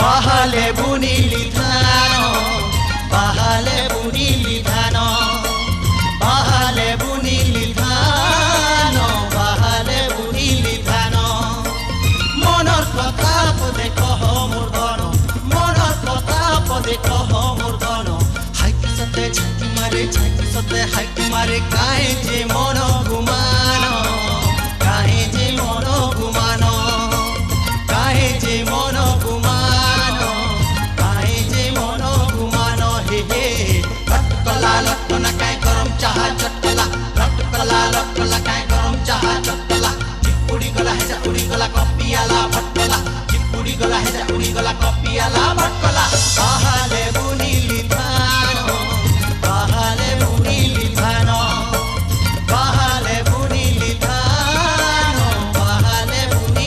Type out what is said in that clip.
বাহালে বুনিলি ধান বাহালে বুনিলি ধান বাহালে বুনিলি ধান বাহালে বুনিলি ধান মনৰ কথা পদে কহ মোৰ ধন মনৰ কথা পদে কহ মোৰ ধন হাইকি সতে হাইকি মারে কাহে যে মন গুমান কাহে যে মন গুমান কাহে যে মন গুমান কাহে যে মন গুমান হে হে লটকলা লটকনা কাই গরম চাহা চটকলা লটকলা কাই গরম চাহা চটকলা চিপুড়ি গলা হেজা উড়ি গলা কপিয়ালা ভটকলা চিপুড়ি গলা হেজা উড়ি গলা কপিয়ালা ভটকলা বাহালে